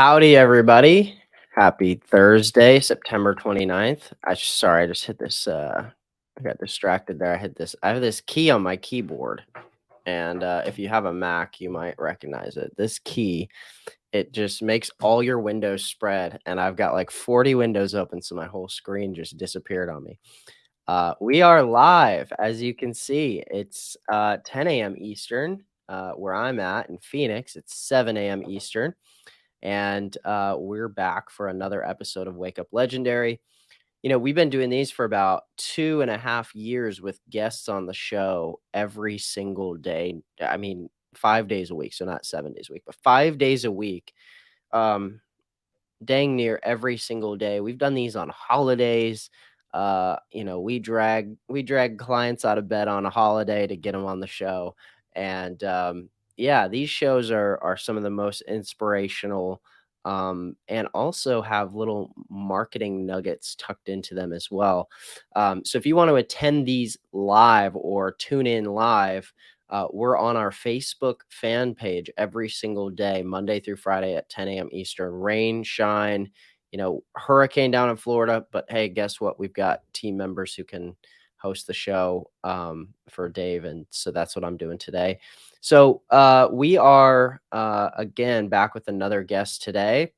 Howdy, everybody. Happy Thursday, September 29th. Sorry, I just hit this I got distracted there. I have this key on my keyboard. And if you have a Mac, you might recognize it. This key, it just makes all your windows spread, and I've got like 40 windows open, so my whole screen just disappeared on me. We are live, as you can see. It's 10 a.m. Eastern, where I'm at in Phoenix. It's 7 a.m. Eastern. And we're back for another episode of Wake Up Legendary. We've been doing these for about 2.5 years with guests on the show every single day. I mean, 5 days a week, so not 7 days a week, but 5 days a week. Dang near every single day. We've done these on holidays. We drag clients out of bed on a holiday to get them on the show. And yeah, these shows are some of the most inspirational, and also have little marketing nuggets tucked into them as well. So if you want to attend these live or tune in live, we're on our Facebook fan page every single day, Monday through Friday at 10 a.m. Eastern. Rain, shine, hurricane down in Florida. But hey, guess what? We've got team members who can host the show for Dave. And so that's what I'm doing today. So we are, again, back with another guest today.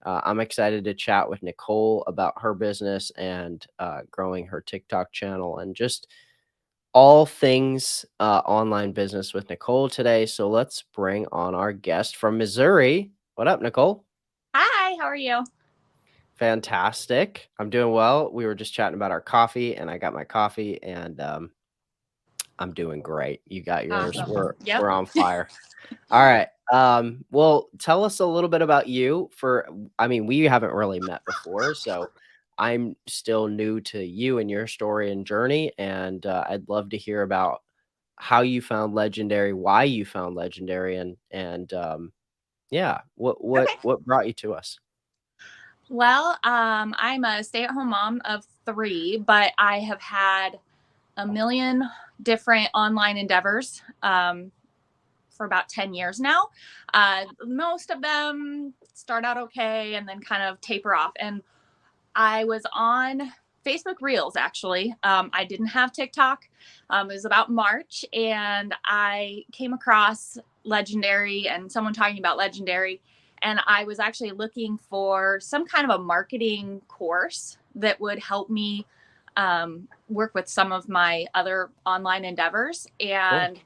I'm excited to chat with Nicole about her business and growing her TikTok channel and just all things online business with Nicole today. So let's bring on our guest from Missouri. What up, Nicole? Hi, how are you? Fantastic. I'm doing well. We were just chatting about our coffee, and I got my coffee, and I'm doing great. You got yours. Awesome. We're Yep. we're on fire. All right. Well, tell us a little bit about you. We haven't really met before, so I'm still new to you and your story and journey, and I'd love to hear about how you found Legendary, why you found Legendary, and yeah, what what Okay. what brought you to us? Well, I'm a stay-at-home mom of three, but I have had a million different online endeavors for about 10 years now. Most of them start out okay and then kind of taper off. And I was on Facebook Reels actually. I didn't have TikTok. It was about March, and I came across Legendary and someone talking about Legendary. And I was actually looking for some kind of a marketing course that would help me work with some of my other online endeavors. Cool. And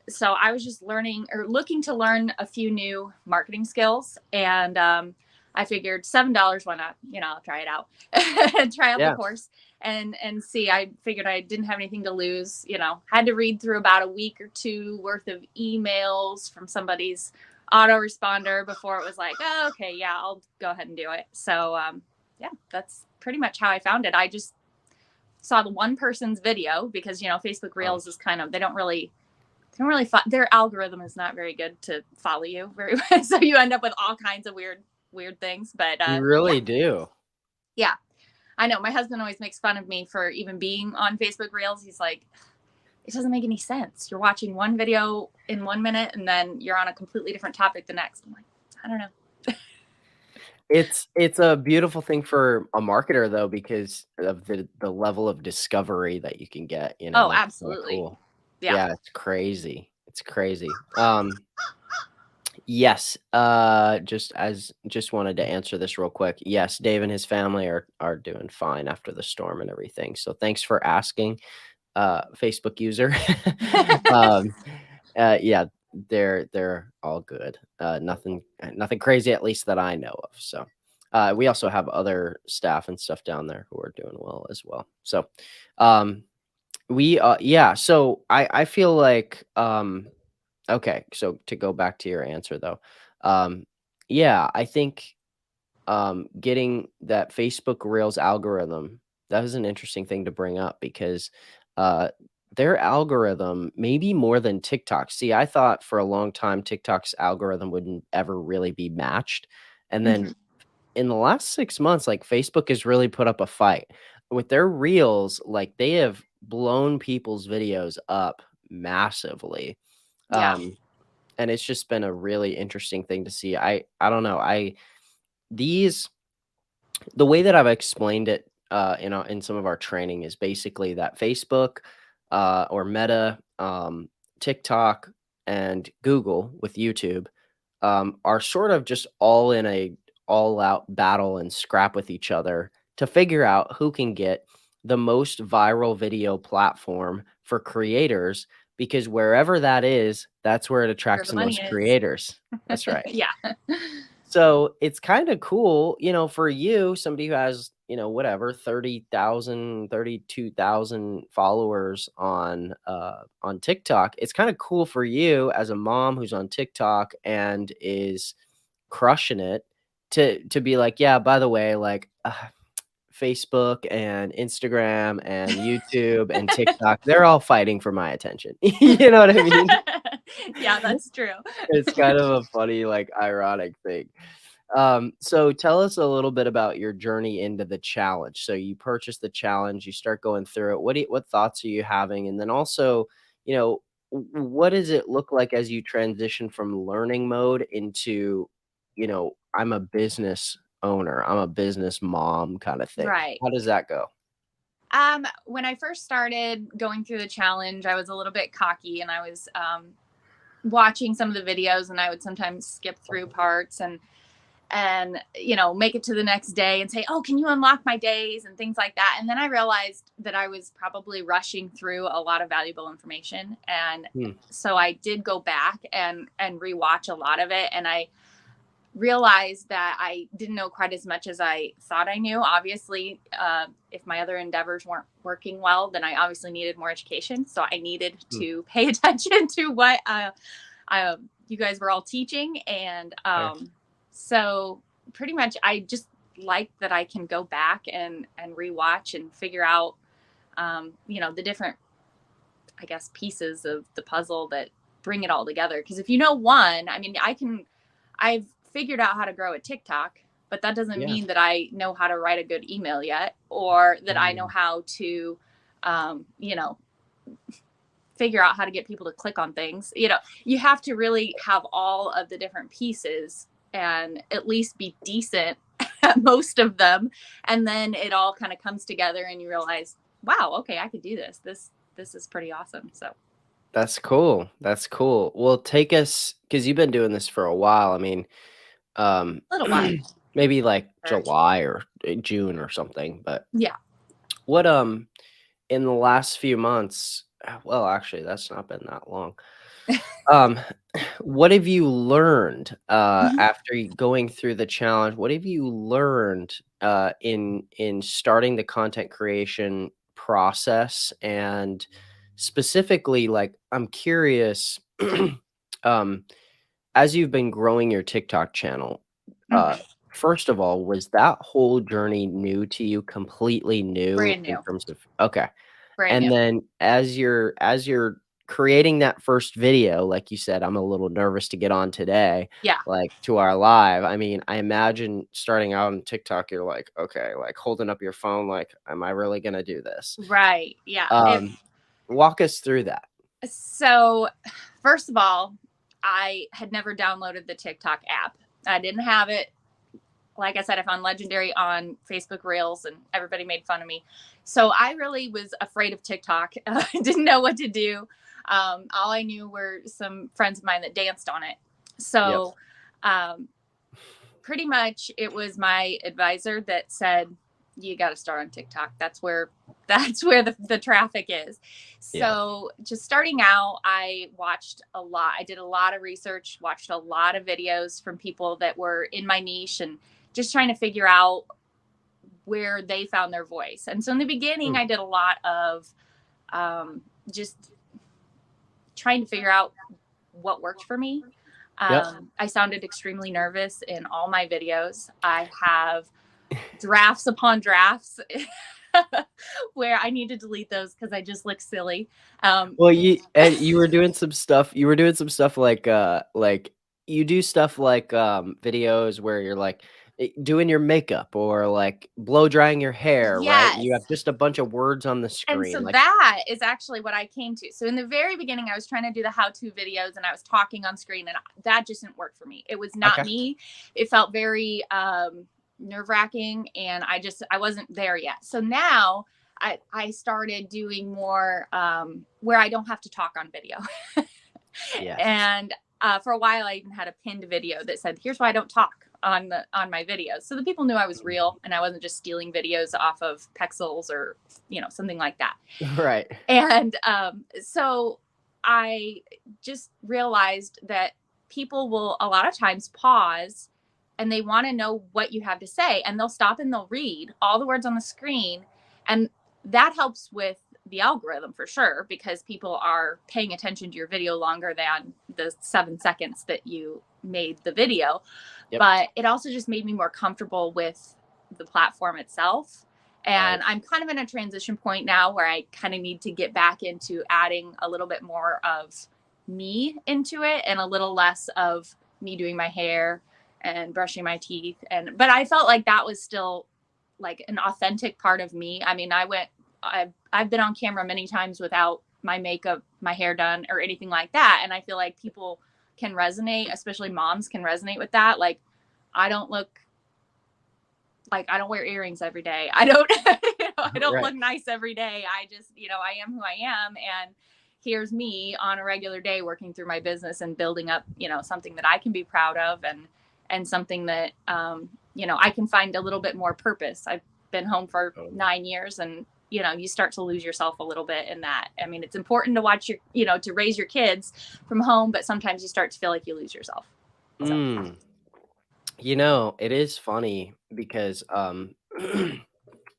so I was just learning or looking to learn a few new marketing skills. And I figured $7, why not? I'll try it out, try out the Yeah. course and see. I figured I didn't have anything to lose. Had to read through about a week or two worth of emails from somebody's autoresponder before it was like, oh, okay, yeah, I'll go ahead and do it. So yeah, that's pretty much how I found it. I just saw the one person's video because Facebook Oh, Reels is kind of, they don't really their algorithm is not very good to follow you very well, so you end up with all kinds of weird things. But you yeah, really do. yeah, I know my husband always makes fun of me for even being on Facebook Reels. He's like, it doesn't make any sense. You're watching one video in 1 minute and then you're on a completely different topic the next. I'm like, I don't know. It's a beautiful thing for a marketer though, because of the level of discovery that you can get, Oh, that's kinda absolutely. cool. Yeah. Yeah, it's crazy. It's crazy. Yes, just wanted to answer this real quick. Yes, Dave and his family are doing fine after the storm and everything. So thanks for asking, Facebook user. Um, yeah, they're all good. Nothing crazy, at least that I know of. So, we also have other staff and stuff down there who are doing well as well. So, um, yeah. So I feel like okay. So to go back to your answer though, um, yeah, I think getting that Facebook Reels algorithm, that was an interesting thing to bring up because uh, their algorithm, maybe more than TikTok. See, I thought for a long time TikTok's algorithm wouldn't ever really be matched. And then Hmm. in the last 6 months, like Facebook has really put up a fight with their Reels. Like they have blown people's videos up massively. Yeah. Um, and it's just been a really interesting thing to see. I don't know. these the way that I've explained it, in some of our training is basically that Facebook, or Meta, TikTok, and Google with YouTube, are sort of just all in a all-out battle and scrap with each other to figure out who can get the most viral video platform for creators, because wherever that is, that's where it Where attracts the the money most is. creators. That's right. Yeah. So, it's kinda cool, for you, somebody who has, whatever, 30,000, 32,000 followers on TikTok. It's kinda cool for you as a mom who's on TikTok and is crushing it to be like, "Yeah, by the way, like, Facebook and Instagram and YouTube and TikTok, they're all fighting for my attention." You know what I mean? Yeah, that's true. It's kind of a funny, like, ironic thing. So tell us a little bit about your journey into the challenge. So you purchase the challenge, you start going through it. What thoughts are you having? And then also, you know, what does it look like as you transition from learning mode into, I'm a business owner, I'm a business mom kind of thing. Right. How does that go? When I first started going through the challenge, I was a little bit cocky and I was watching some of the videos and I would sometimes skip through parts and make it to the next day and say, oh, can you unlock my days and things like that. And then I realized that I was probably rushing through a lot of valuable information, and Hmm. so I did go back and rewatch a lot of it, and I realized that I didn't know quite as much as I thought I knew. Obviously, if my other endeavors weren't working well, then I obviously needed more education, so I needed Hmm. to pay attention to what you guys were all teaching. And Fair. so pretty much I just like that I can go back and rewatch and figure out the different, I guess, pieces of the puzzle that bring it all together. Because if you know one, I mean, I've figured out how to grow a TikTok, but that doesn't Yeah. mean that I know how to write a good email yet, or that I know Mm. how to um, you know figure out how to get people to click on things. You have to really have all of the different pieces and at least be decent at most of them. And then it all kind of comes together and you realize, wow, okay, I could do this. This is pretty awesome. So That's cool. That's cool. Well, take us because you've been doing this for a while. I mean, Um, a little while. maybe like Or, July or June or something, but yeah. what, in the last few months well, actually, that's not been that long. Um, what have you learned, after going through the challenge? What have you learned, in starting the content creation process? And specifically, like, I'm curious, um as you've been growing your TikTok channel, uh, Mhm. first of all, was that whole journey new to you, completely new Brand in new. terms of okay, Brand and new. then as you're creating that first video, like you said, "I'm a little nervous to get on today," Yeah. like, to our live, I mean, I imagine starting out on TikTok, you're like, "Okay," like, holding up your phone, like, "Am I really gonna do this?" Right. Yeah. If Um, walk us through that. so first of all, I had never downloaded the TikTok app. I didn't have it. Like I said, I found Legendary on Facebook Reels and everybody made fun of me. So I really was afraid of TikTok. I didn't know what to do. All I knew were some friends of mine that danced on it. Yep. So um, pretty much it was my advisor that said, you got to start on TikTok. That's where the traffic is. Yeah. So just starting out, I watched a lot. I did a lot of research, watched a lot of videos from people that were in my niche and just trying to figure out where they found their voice. And so in the beginning, Mm, I did a lot of just trying to figure out what worked for me. yep. I sounded extremely nervous in all my videos. I have drafts upon drafts where I need to delete those because I just look silly. Um, Well, you were doing some stuff like, you do stuff like, videos where you're like, doing your makeup or, like, blow drying your hair, right? And you Yes. have just a bunch of words on the And screen, so like that is actually what I came to. So in the very beginning, I was trying to do the how-to videos and I was talking on screen, and that just didn't work for me. It was not okay. me. It felt very nerve-wracking, and I wasn't there yet. So now I started doing more where I don't have to talk on video. Yes. And for a while, I even had a pinned video that said, "Here's why I don't talk on my videos," so the people knew I was real and I wasn't just stealing videos off of Pexels or something like that. Right. And so I just realized that people will a lot of times pause and they want to know what you have to say, and they'll stop and they'll read all the words on the screen. And that helps with the algorithm for sure, because people are paying attention to your video longer than the 7 seconds that you made the video. Yep. But it also just made me more comfortable with the platform itself. Right. And I'm kind of in a transition point now where I kind of need to get back into adding a little bit more of me into it and a little less of me doing my hair and brushing my teeth. But I felt like that was still like an authentic part of me. I mean, I've been on camera many times without my makeup, my hair done, or anything like that, and I feel like people can resonate, especially moms can resonate with that. Like, I don't look like I don't wear earrings every day. I don't I don't Right. look nice every day. I just, I am who I am, and here's me on a regular day working through my business and building up, something that I can be proud of, and something that I can find a little bit more purpose. I've been home for Totally. 9 years, and you start to lose yourself a little bit in that. I mean, it's important to watch to raise your kids from home, but sometimes you start to feel like you lose yourself. So, Mm. It is funny because,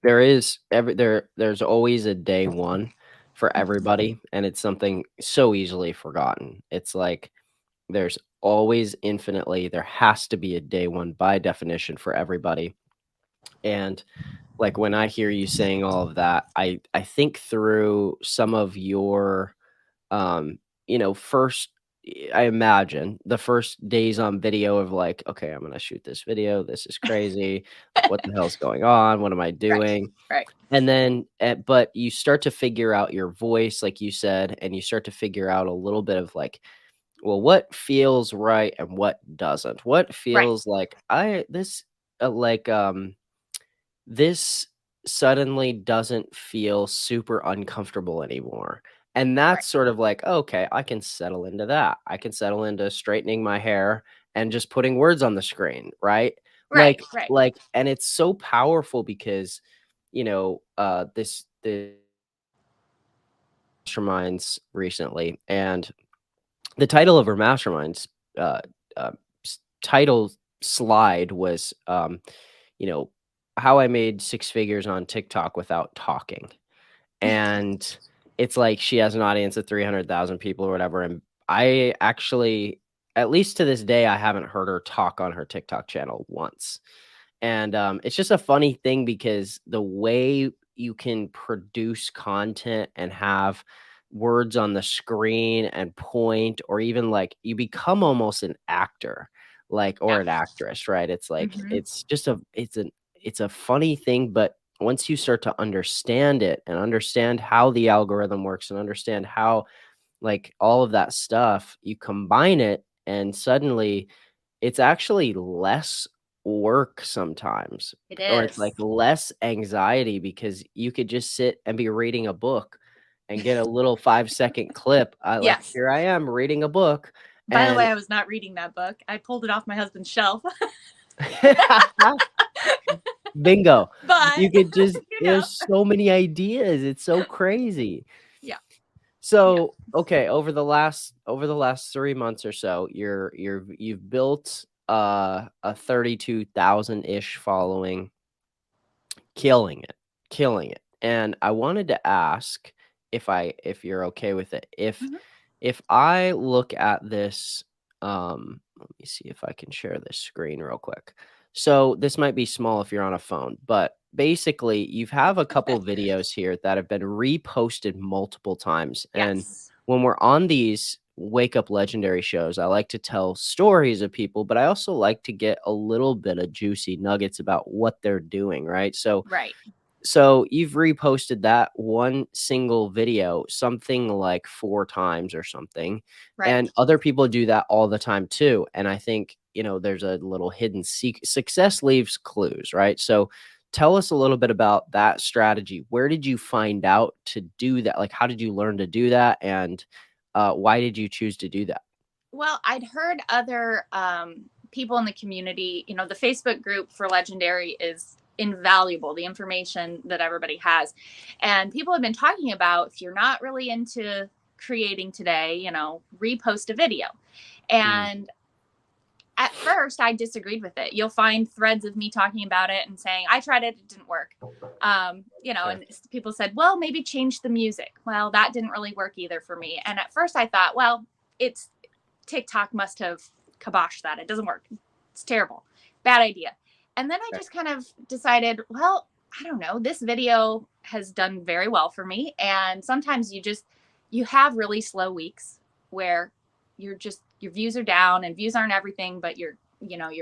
there's always a day one for everybody, and it's something so easily forgotten. It's like there's always there has to be a day one by definition for everybody. And like when I hear you saying all of that, I think through some of your first I imagine the first days on video of like, okay, I'm gonna shoot this video. This is crazy. Like, what the hell's going on? What am I right, doing? right, And then, but you start to figure out your voice, like you said, and you start to figure out a little bit of like, well, what feels right and what doesn't. What right, feels like like this suddenly doesn't feel super uncomfortable anymore. And right, that's sort of like, okay, I can settle into that. I can settle into straightening my hair and just putting words on the screen, right? right, right. And it's so powerful because, this masterminds recently, and the title of her masterminds, uh, title slide was, you know, how I made 6 figures on TikTok without talking. And it's like she has an audience of 300,000 people or whatever, and I actually, at least to this day, I haven't heard her talk on her TikTok channel once. And, it's just a funny thing because the way you can produce content and have words on the screen and point, or even, like, you become almost an actor, like, or Yeah. an actress, right? It's like Hmm. it's a funny thing, but once you start to understand it and understand how the algorithm works and understand how, like, all of that stuff, you combine it, and suddenly it's actually less work sometimes, It or it's, is. like, less anxiety because you could just sit and be reading a book and get a little 5-second clip, like, Yes. here I am reading a book, By the way, and I was not reading that book. I pulled it off my husband's shelf. bingo. But, You could just you know, there's so many ideas, it's so crazy. yeah. Yeah. So, okay, over the last 3 months or so, you've built, a 32,000-ish following, killing it, killing it. And I wanted to ask if you're okay with it. Mhm. If I look at this, let me see if I can share this screen real quick. So this might be small if you're on a phone, but basically you have a couple videos here that have been reposted multiple times. And Yes. when we're on these wake up legendary shows. I like to tell stories of people, but I also like to get a little bit of juicy nuggets about what they're doing, right? Right. So you've reposted that one single video something like 4 times or something, Right. and other people do that all the time too, and I think, there's a little hidden success leaves clues, right? So tell us a little bit about that strategy. Where did you find out to do that? Like, how did you learn to do that, and, why did you choose to do that? Well, I'd heard other people in the community, the Facebook group for Legendary is invaluable, the information that everybody has. And people have been talking about, if you're not really into creating today, repost a video. Mm, And at first, I disagreed with it. You'll find threads of me talking about it and saying, I tried it, it didn't work. sure. And people said, well, maybe change the music. Well, that didn't really work either for me. And at first, I thought, well, it's TikTok must have kiboshed that. It doesn't work. It's terrible. Bad idea. And then I Okay. just kind of decided, well, I don't know. This video has done very well for me. And sometimes you have really slow weeks where your views are down, and views aren't everything, but your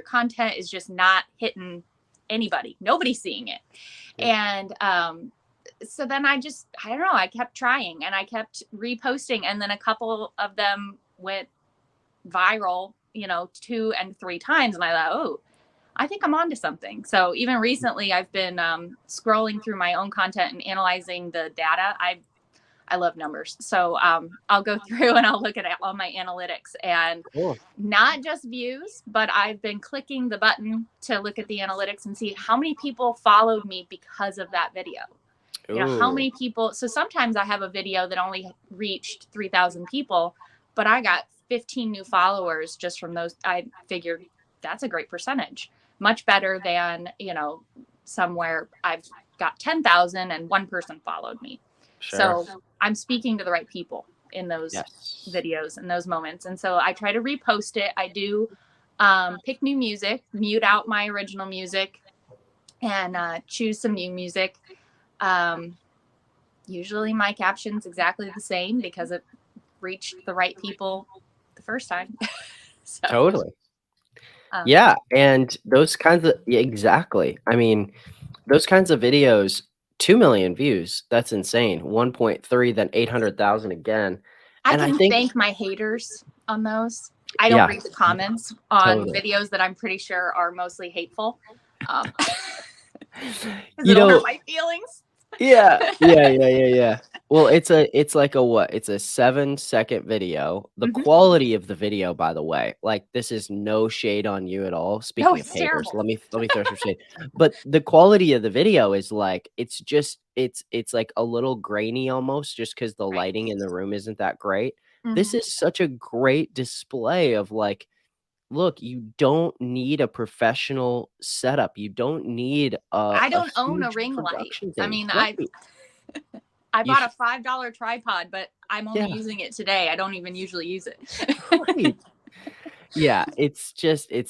content is just not hitting anybody. Nobody's seeing it. Yep. And so then I don't know, I kept trying and I kept reposting, and then a couple of them went viral, 2 and 3 times. And I thought, oh, I think I'm onto something. So even recently, I've been scrolling through my own content and analyzing the data. I love numbers. So I'll go through and I'll look at all my analytics, and Cool. not just views, but I've been clicking the button to look at the analytics and see how many people followed me because of that video. How Ooh, many people. So sometimes I have a video that only reached 3,000 people, but I got 15 new followers just from those. I figured that's a great percentage, much better than, somewhere I've got 10,000 and one person followed me. sure. So I'm speaking to the right people in those Yes. videos and those moments. And so I try to repost it. I do pick new music, mute out my original music, and choose some new music. Um, Usually my caption's exactly the same because it reached the right people the first time. So, Totally. um, Yeah, and those kinds of yeah, exactly. I mean, those kinds of videos, 2,000,000 views, that's insane. 1.3, then 800,000 again, I and I can think thank my haters on those. I don't yeah, read the comments on totally. videos that I'm pretty sure are mostly hateful. Um, because You it'll hurt know my feelings. yeah, yeah. Well, it's like a what? It's a 7-second video. The Hmm. quality of the video, by the way, like, this is no shade on you at all. No, Speaking of it's haters, terrible. let me throw some shade. But the quality of the video is, like, it's just it's, like, a little grainy almost just because the Right. lighting in the room isn't that great. This Hmm. is such a great display of, like, look, you don't need a professional setup. You don't need I a don't own a huge ring light. production I thing. mean, Right. I You bought a sh $5 tripod, but I'm only yeah, using it today. I don't even usually use it. right. Yeah, it's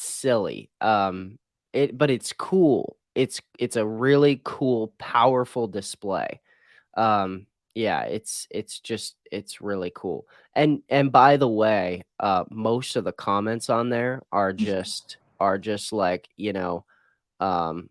silly. But it's cool. It's a really cool, powerful display. Yeah, it's just it's really cool. And by the way, most of the comments on there are just like, um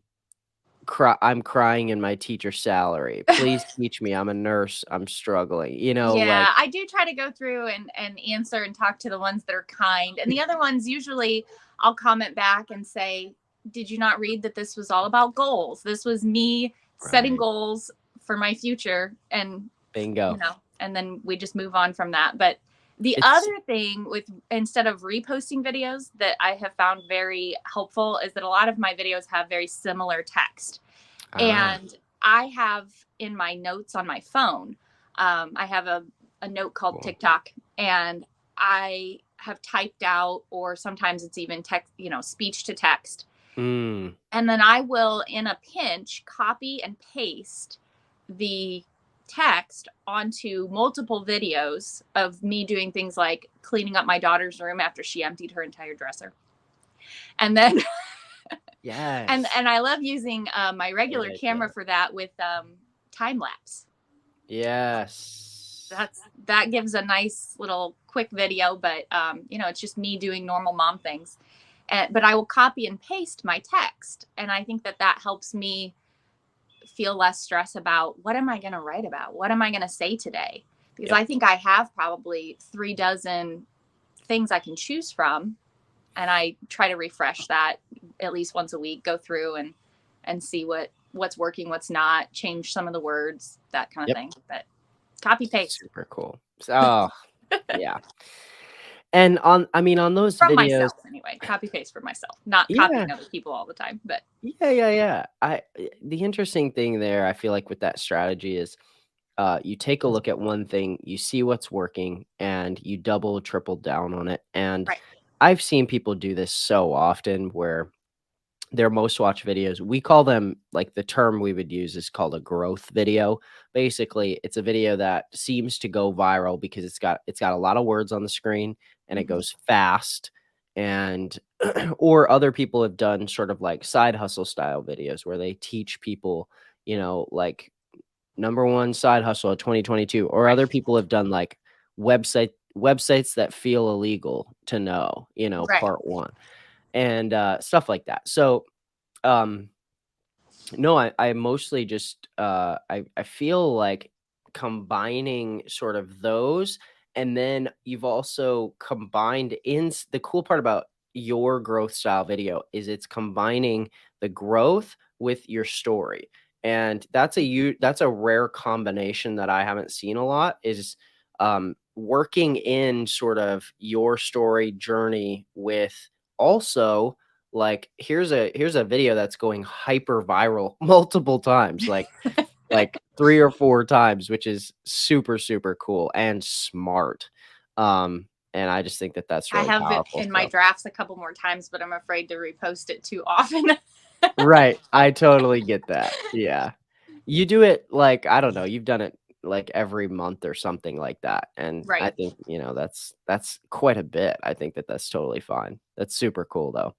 I'm crying in my teacher salary. Please teach me. I'm a nurse. I'm struggling. Yeah, Like I do try to go through and answer and talk to the ones that are kind. And the other ones, usually I'll comment back and say, did you not read that this was all about goals? This was me setting right. goals for my future. And, Bingo. and then we just move on from that. But the It's other thing with, instead of reposting videos, that I have found very helpful is that a lot of my videos have very similar text. ah, And I have in my notes on my phone, I have a note called cool. TikTok, and I have typed out, or sometimes it's even text, speech to text. Mm, And then I will, in a pinch, copy and paste the text onto multiple videos of me doing things like cleaning up my daughter's room after she emptied her entire dresser. And then yes. and I love using my Great regular idea. camera for that with time lapse. Yes. That gives a nice little quick video, but it's just me doing normal mom things. But I will copy and paste my text, and I think that helps me feel less stress about what am I going to write about? What am I going to say today? Because Yep. I think I have probably 3 dozen things I can choose from, and I try to refresh that at least once a week, go through and see what's working, what's not, change some of the words, that kind of Yep. thing. But copy paste Super cool. Oh, yeah. And on those from videos, myself anyway. Copy paste for myself, not yeah, copying other people all the time. But yeah. The interesting thing there, I feel like with that strategy is, you take a look at one thing, you see what's working, and you double, triple down on it. And right. I've seen people do this so often where their most watched videos, we call them, like, the term we would use is called a growth video. Basically, it's a video that seems to go viral because it's got a lot of words on the screen and it Mhm. goes fast. And or other people have done sort of like side hustle style videos where they teach people, like number one side hustle of 2022. Or Right. other people have done like websites that feel illegal to know, Right. part one, and stuff like that. So um, no, I mostly just, I feel like combining sort of those, and then you've also combined the cool part about your growth style video is it's combining the growth with your story. And that's a rare combination that I haven't seen a lot, is working in sort of your story journey with also, like, here's a video that's going hyper viral multiple times, like 3 or 4 times, which is super, super cool and smart. And I just think that that's I really have it powerful, in my so drafts a couple more times, but I'm afraid to repost it too often. right, I totally get that, yeah. You do it, like, I don't know, you've done it, like, every month or something like that, and I Right. think, that's quite a bit. I think that that's totally fine. That's super cool, though.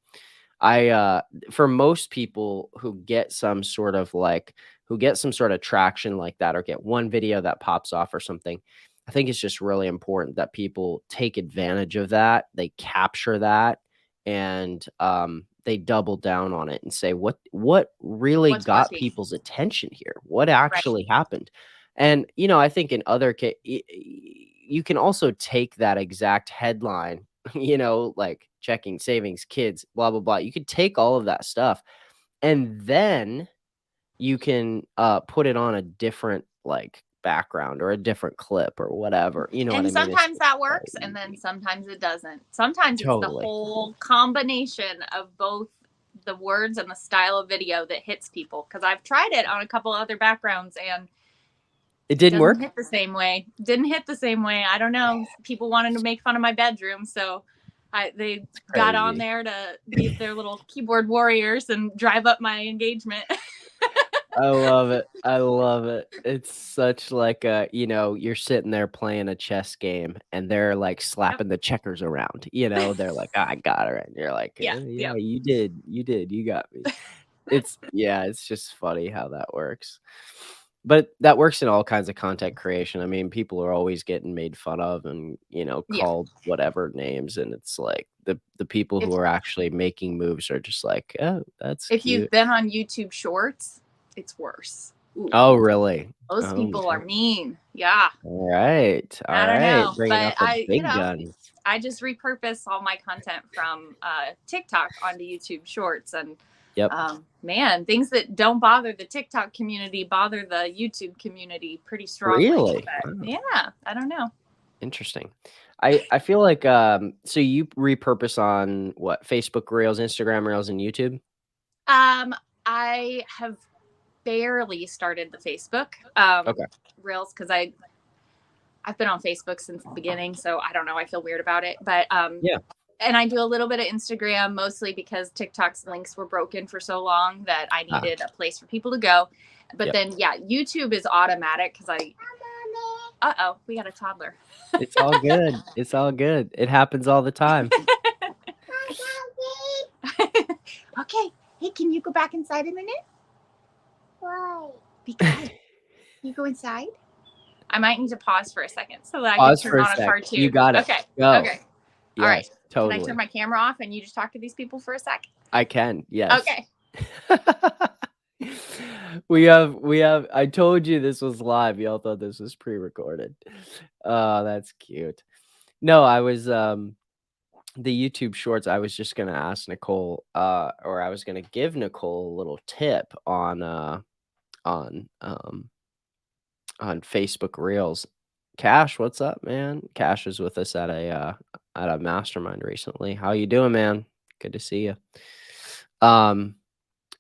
I for most people who get some sort of traction like that or get one video that pops off or something, I think it's just really important that people take advantage of that, they capture that, and they double down on it and say what really What's got working? people's attention here? What Right. actually happened? And I think in other you can also take that exact headline, like checking savings, kids, blah, blah, blah. You could take all of that stuff and then you can put it on a different like background or a different clip or whatever. You know what And I mean? It's sometimes just that so works, and then easy. sometimes it doesn't. Sometimes it's the Totally. whole combination of both the words and the style of video that hits people. Because I've tried it on a couple other backgrounds, and It it didn't doesn't work? hit the same way. Didn't hit the same way. I don't know. People wanted to make fun of my bedroom, so they got on Crazy. there to be their little keyboard warriors and drive up my engagement. I love it. I love it. It's such like you're sitting there playing a chess game and they're like Yep. slapping the checkers around. They're like, I got her. And you're like, Yeah. Yeah, Yep. you did. You did. You got me. Yeah, it's just funny how that works. But that works in all kinds of content creation. I mean, people are always getting made fun of and, Yeah. called whatever names. And it's like the people If who are actually making moves are just like, oh, that's if you've cute. been on YouTube Shorts, it's worse. Ooh, Oh, really? those Oh, people are no. mean. Yeah. All right. All I don't right. know, Bringing but out the big guns. I just repurpose all my content from TikTok onto YouTube Shorts, and Yep. man, things that don't bother the TikTok community bother the YouTube community pretty strongly. Really? But Wow. yeah, I don't know. Interesting. I feel like so you repurpose on what, Facebook Reels, Instagram Reels, and YouTube? Um, I have barely started the Facebook Okay. Reels because I've been on Facebook since the beginning, so I don't know. I feel weird about it, but Yeah. and I do a little bit of Instagram, mostly because TikTok's links were broken for so long that I Ah, needed a place for people to go. But yep. then, yeah, YouTube is automatic because I. We got a toddler. It's all good. It's all good. It happens all the time. Okay. Hey, can you go back inside a minute? Why? Because you go inside. I might need to pause for a second so that I can Pause turn for a on a sec. You cartoon. got it. Okay. Go. Okay. All right. Yes, Can I turn totally. my camera off and you just talk to these people for a sec? I can, yes. Okay. We have I told you this was live, y'all thought this was pre-recorded. Oh, that's cute. No, I was, the YouTube Shorts, I was just gonna ask Nicole, or I was gonna give Nicole a little tip on, um, on Facebook Reels. Cash, what's up, man? Cash was with us at a mastermind recently. How you doing, man? Good to see you. Um,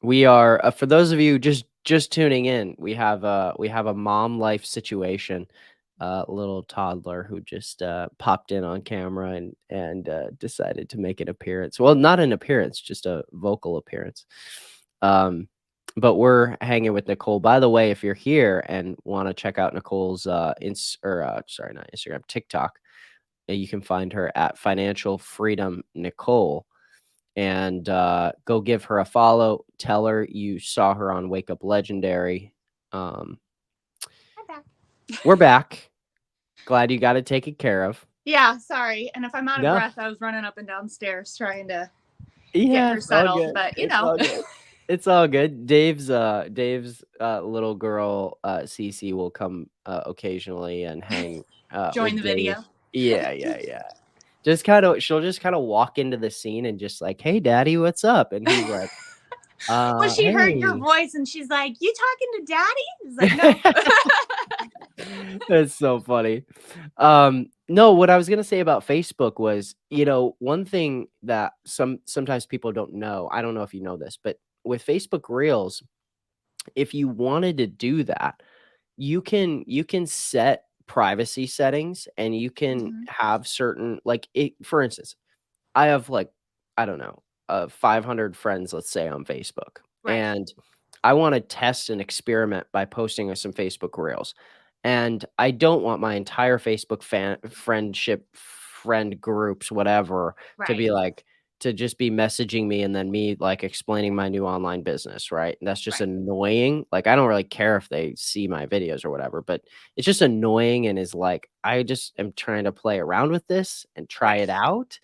we are for those of you just tuning in, we have a mom life situation. Little toddler who just popped in on camera and decided to make an appearance. Well, not an appearance, just a vocal appearance. But we're hanging with Nicole. By the way, if you're here and want to check out Nicole's sorry, not Instagram, TikTok, you can find her at Financial Freedom Nicole, and go give her a follow. Tell her you saw her on Wake Up Legendary. Um, I'm back. we're back. Glad you got it taken care of. Yeah, sorry. And if I'm out of No, breath, I was running up and downstairs trying to get yeah, her it's all settled, good. but It's all good. It's all good. Dave's little girl Cece will come occasionally and hang join with the Dave. video. Yeah. She'll just kind of walk into the scene and just like, "Hey, Daddy, what's up?" And he's like, Well, she heard your "Hey." voice and she's like, "You talking to Daddy?" It's like, "No." That's so funny. No, what I was gonna say about Facebook was, one thing that sometimes people don't know. I don't know if you know this, but with Facebook Reels, if you wanted to do that, you can set privacy settings and you can Mhm. have certain like it. For instance, I have like, I don't know, 500 friends, let's say, on Facebook, Right, and I want to test an experiment by posting some Facebook Reels. And I don't want my entire Facebook friend groups, whatever, to right, be like, to just be messaging me and then me like explaining my new online business, right? And that's just right. annoying. Like, I don't really care if they see my videos or whatever, but it's just annoying and is like, I just am trying to play around with this and try Right. it out.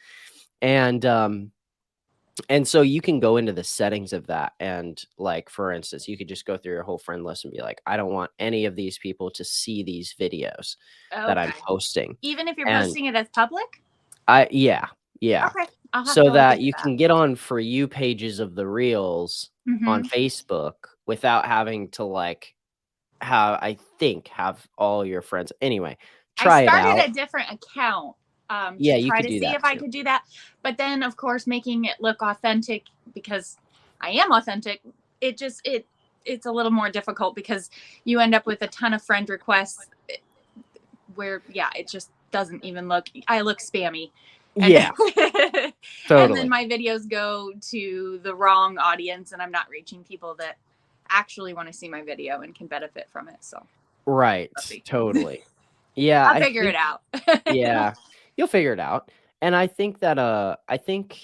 And so you can go into the settings of that, and like, for instance, you could just go through your whole friend list and be like, I don't want any of these people to see these videos that I'm Okay. posting. Even if you're And posting it as public? yeah, Okay. I'll have so to look that into you that. can get on For You pages of the reels on Mhm. Facebook without having to like have all your friends. Anyway, I try it started out. a different account Yeah, to you try could to do see that if I too. could do that. But then, of course, making it look authentic because I am authentic, it just it's a little more difficult because you end up with a ton of friend requests where yeah, it just doesn't even look. I look spammy, and Yeah, and then totally. my videos go to the wrong audience, and I'm not reaching people that actually want to see my video and can benefit from it. So Right, totally. Yeah, I'll I figure it think out. yeah, you'll figure it out. And I think that, I think,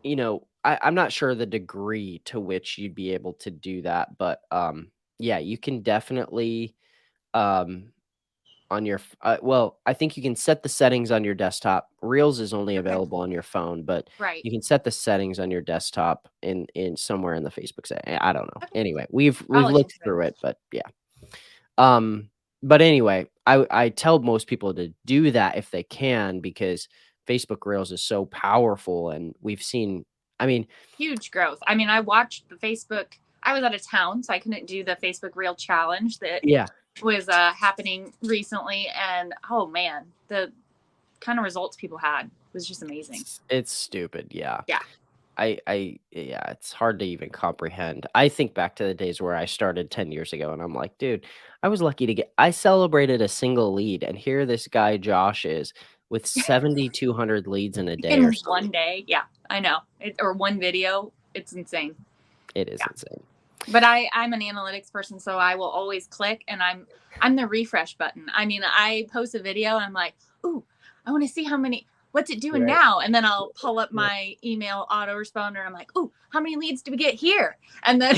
I'm not sure the degree to which you'd be able to do that, but, yeah, you can definitely, um, on your well, I think you can set the settings on your desktop. Reels is only Okay. available on your phone, but Right. you can set the settings on your desktop in somewhere in the Facebook setting. I don't know. Okay. Anyway, we've I'll look looked into it. through it, but yeah. Um, but anyway, I tell most people to do that if they can, because Facebook Reels is so powerful, and we've seen. I mean, Huge growth. I mean, I watched the Facebook. I was out of town, so I couldn't do the Facebook Reel challenge that yeah, was happening recently. And oh man, the kind of results people had was just amazing. it's stupid. Yeah, Yeah. yeah, it's hard to even comprehend. I think back to the days where I started 10 years ago, and I'm like, dude, I was lucky to get. I celebrated a single lead, and here this guy Josh is with 7,200 leads in a day or In something. one day. Yeah, I know. Or one video. It's insane. It is Yeah. insane. But I'm an analytics person, so I will always click, and I'm the refresh button. I mean, I post a video and I'm like, ooh, I want to see how many. What's it doing Right. now? And then I'll pull up Right. my email autoresponder. I'm like, ooh, how many leads do we get here? And then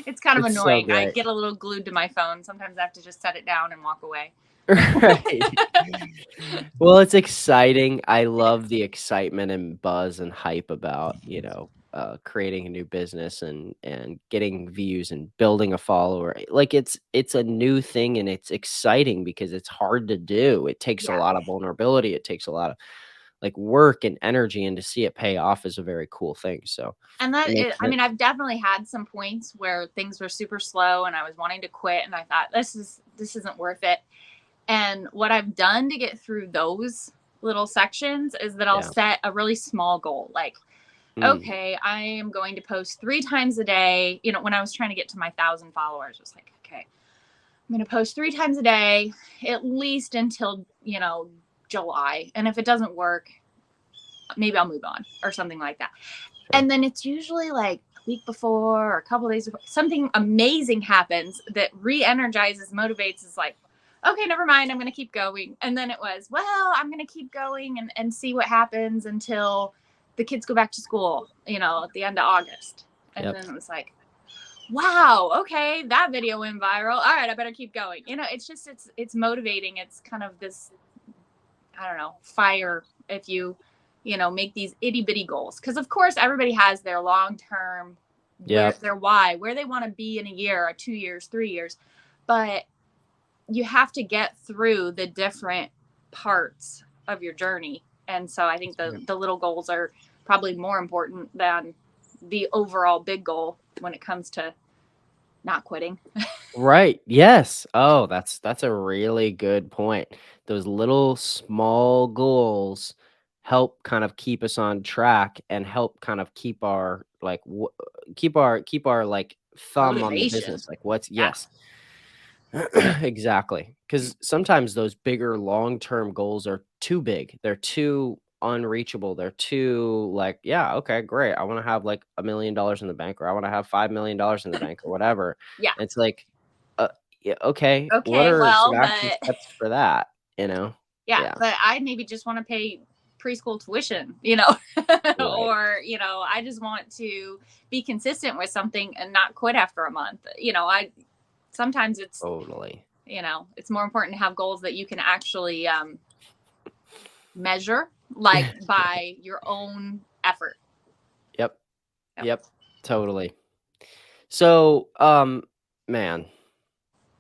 It's kind of It's so annoying. I great. get a little glued to my phone. Sometimes I have to just set it down and walk away. Right. Well, it's exciting. I love the excitement and buzz and hype about, creating a new business and getting views and building a follower. Like, it's a new thing, and it's exciting because it's hard to do. It takes a Yeah. lot of vulnerability. It takes a lot of, like, work and energy, and to see it pay off is a very cool thing, so And it makes I mean, sense. I've definitely had some points where things were super slow and I was wanting to quit and I thought this isn't worth it. And what I've done to get through those little sections is that I'll Yeah. set a really small goal. Like, Mm. okay, I am going to post 3 times a day. When I was trying to get to my 1,000 followers, I was like, okay, I'm going to post 3 times a day, at least until, July. And if it doesn't work, maybe I'll move on or something like that. Sure. And then it's usually like a week before or a couple days before something amazing happens that re-energizes, motivates. Is like, okay, never mind, I'm going to keep going. And then it was, well, I'm going to keep going and see what happens until the kids go back to school, at the end of August. And Yep. then it was like, wow, okay, that video went viral. All right, I better keep going. It's just, it's motivating. It's kind of this, I don't know, fire if you make these itty bitty goals. Because of course everybody has their long term, Yep. their why, where they want to be in a year or 2 years, 3 years. But you have to get through the different parts of your journey. And so I think the little goals are probably more important than the overall big goal when it comes to not quitting. Right, yes. Oh, that's a really good point. Those little small goals help kind of keep us on track and help kind of keep our, like, keep our, like, thumb on the Motivation. business, like, what's Yeah. yes. Exactly. Because sometimes those bigger long-term goals are too big. They're too unreachable. They're too, like, "Yeah, okay, great. I wanna have, like, $1,000,000 in the bank, or I wanna have $5,000,000 in the bank," or whatever. Yeah. And it's like, uh, yeah, okay, what Okay, are some well, action but steps for that, you know? yeah, Yeah, but I maybe just want to pay preschool tuition, right. or, I just want to be consistent with something and not quit after a month. I sometimes Totally. it's more important to have goals that you can actually measure, like by your own effort. Yep, Yep. yep, totally. So, man,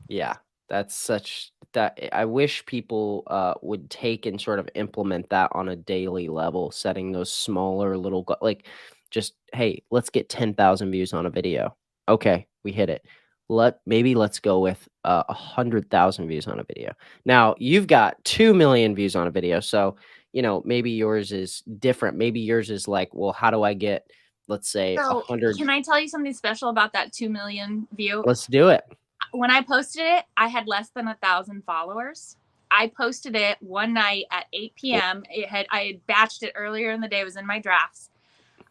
yeah, that's such that I wish people, would take and sort of implement that on a daily level, setting those smaller little like, just, "Hey, let's get 10,000 views on a video. Okay, we hit it. Let's go with, 100,000 views on a video." Now, you've got 2,000,000 views on a video, so, maybe yours is different. Maybe yours is like, "Well, how do I get, let's say, So, 100." can I tell you something special about that 2 million view? Let's do it. When I posted it, I had less than 1,000 followers. I posted it one night at 8 p.m. I had batched it earlier in the day. It was in my drafts.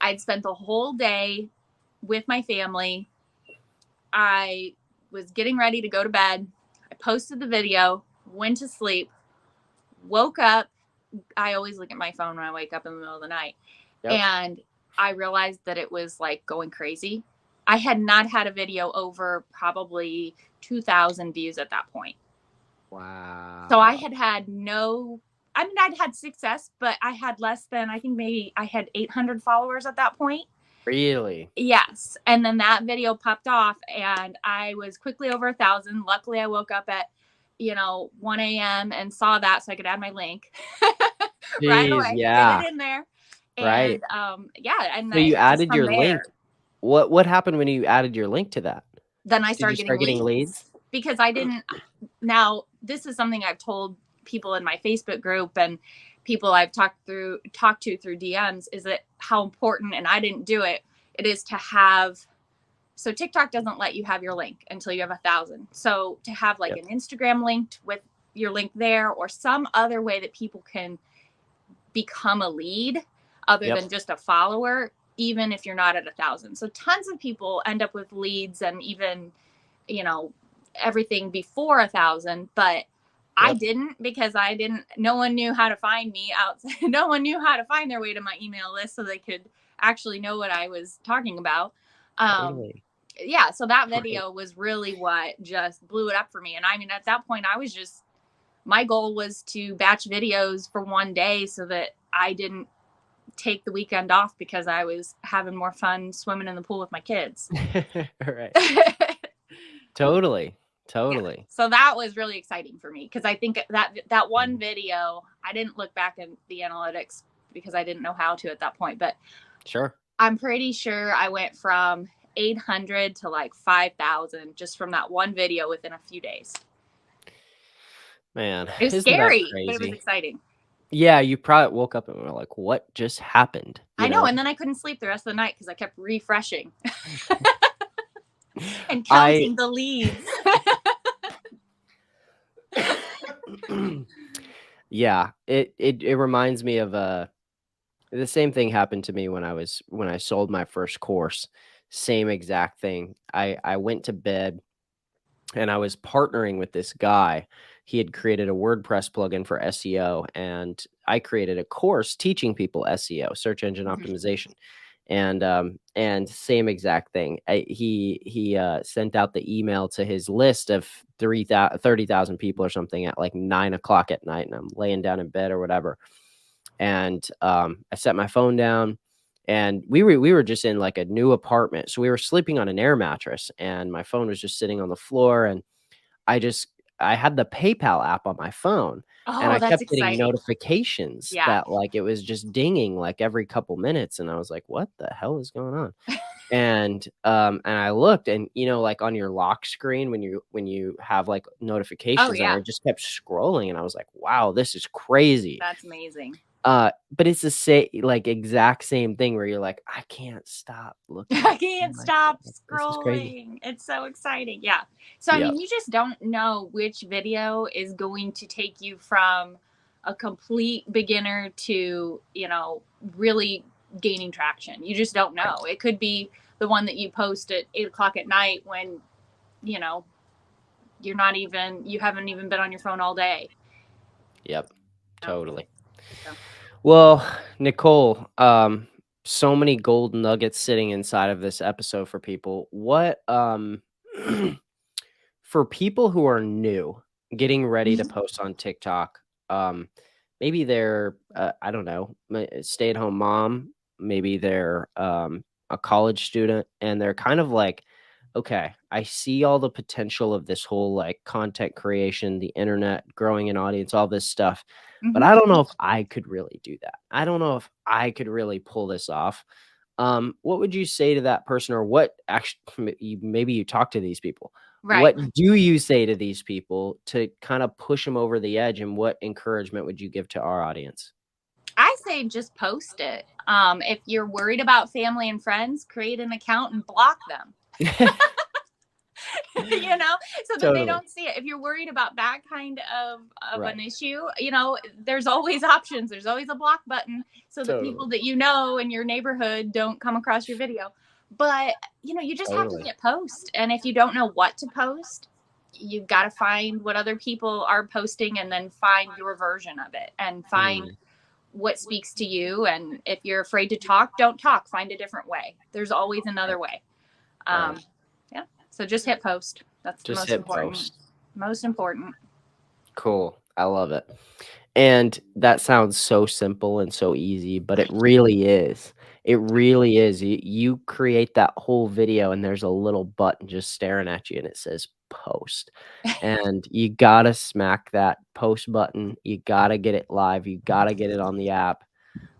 I'd spent the whole day with my family. I was getting ready to go to bed. I posted the video, went to sleep, woke up. I always look at my phone when I wake up in the middle of the night. Yep. And I realized that it was like going crazy. I had not had a video over probably 2,000 views at that point. So I Wow. had I mean, I'd had success, but I had less than, I think maybe I had 800 followers at that point. Really? Yes. And then that video popped off and I was quickly over 1,000. Luckily, I woke up at, 1 a.m. and saw that so I could add my link right Jeez, away, get it yeah, in there. right. And yeah, and So you just added from your link. there, What happened when you added your link to that? then I Did you started getting start getting leads? leads because I didn't. Now, this is something I've told people in my Facebook group and people I've talked to through DMs is that how important, and I didn't do it, it is to have. So TikTok doesn't let you have your link until you have 1,000. So to have like Yep, an Instagram linked with your link there or some other way that people can become a lead other yep, than just a follower, even if you're not at 1,000. So tons of people end up with leads and even, you know, everything before 1,000, but I yep, didn't because I didn't, no one knew how to find me outside. No one knew how to find their way to my email list so they could actually know what I was talking about. Um, totally. yeah, so that Right. video was really what just blew it up for me. And I mean, at that point, I was just, my goal was to batch videos for one day so that I didn't take the weekend off because I was having more fun swimming in the pool with my kids. Right. Totally. Yeah. Totally. So that was really exciting for me because I think that one video, I didn't look back in the analytics because I didn't know how to at that point, but Sure. I'm pretty sure I went from 800 to like 5,000 just from that one video within a few days. Man, It was isn't that scary, but it was crazy? exciting. Yeah, you probably woke up and were like, "What just happened?" I You know. know? And then I couldn't sleep the rest of the night because I kept refreshing and I counting the leads. Yeah, it reminds me of, the same thing happened to me when I sold my first course. Same exact thing. I went to bed and I was partnering with this guy. He had created a WordPress plugin for SEO, and I created a course teaching people SEO, search engine Mhm. optimization. And same exact thing. He sent out the email to his list of 30,000 people or something at like 9 o'clock at night, and I'm laying down in bed or whatever. And I set my phone down, and we were just in like a new apartment, so we were sleeping on an air mattress, and my phone was just sitting on the floor, and I just I had the PayPal app on my phone, and Oh, I that's kept getting exciting. notifications Yeah. that, like, it was just dinging, like, every couple minutes, and I was like, "What the hell is going on?" And I looked and, like, on your lock screen when you have, like, Oh, notifications on yeah. it just kept scrolling, and I was like, "Wow, this is crazy." That's amazing. But it's the like, exact same thing where you're like, "I can't stop looking I at can't my stop phone. This is crazy." scrolling. It's so exciting. Yeah. So, I Yep. mean, you just don't know which video is going to take you from a complete beginner to, really gaining traction. You just don't Right. know. It could be the one that you post at 8 o'clock at night when, you know, you haven't even been on your phone all day. Yep. So, Totally. so. Well, Nicole, so many gold nuggets sitting inside of this episode for people. What for people who are new, getting ready to Mhm. post on TikTok, maybe they're I don't know, stay-at-home mom, maybe they're a college student, and they're kind of like, okay, I see all the potential of this whole like content creation, the internet, growing an audience, all this stuff, but Mhm. I don't know if I could really do that. I don't know if I could really pull this off. What would you say to that person, or what actually, maybe you talk to these people? Right. What do you say to these people to kind of push them over the edge, and what encouragement would you give to our audience? I say just post it. If you're worried about family and friends, create an account and block them. So that they Totally. don't see it. If you're worried about that kind of Right. an issue, there's always options. There's always a block button so the Totally. people that you know in your neighborhood don't come across your video. But you just have to Totally. hit post. And if you don't know what to post, you've got to find what other people are posting and then find your version of it and find Mm, what speaks to you. And if you're afraid to talk, don't talk. Find a different way. There's always right. another way. Right. Um, yeah. So just hit post. That's the Just most hit important. post. Most important. Cool. I love it. And that sounds so simple and so easy, but it really is. It really is. You create that whole video and there's a little button just staring at you and it says post. And you gotta smack that post button. You gotta get it live. You gotta get it on the app.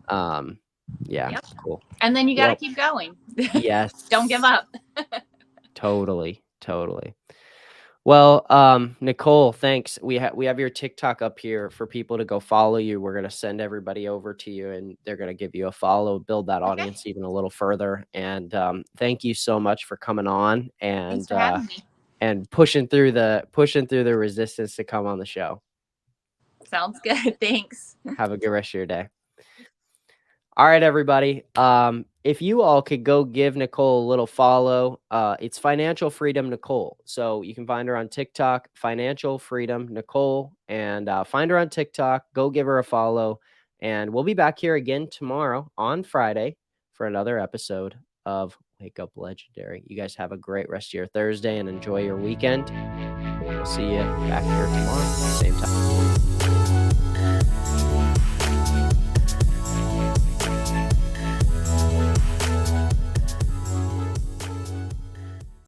Um, yeah, Yep. cool. And then you got to Well, keep going. Don't give yes, up. totally, totally. Well, Nicole, thanks. We have your TikTok up here for people to go follow you. We're gonna send everybody over to you, and they're gonna give you a follow, build that Okay. audience even a little further. And thank you so much for coming on Thanks for having me. and pushing through the resistance to come on the show. Sounds good. Thanks. Have a good rest of your day. All right, everybody. If you all could go give Nicole a little follow, it's Financial Freedom Nicole. So you can find her on TikTok, Financial Freedom Nicole, and find her on TikTok. Go give her a follow. And we'll be back here again tomorrow on Friday for another episode of Wake Up Legendary. You guys have a great rest of your Thursday and enjoy your weekend. We'll see you back here tomorrow, same time.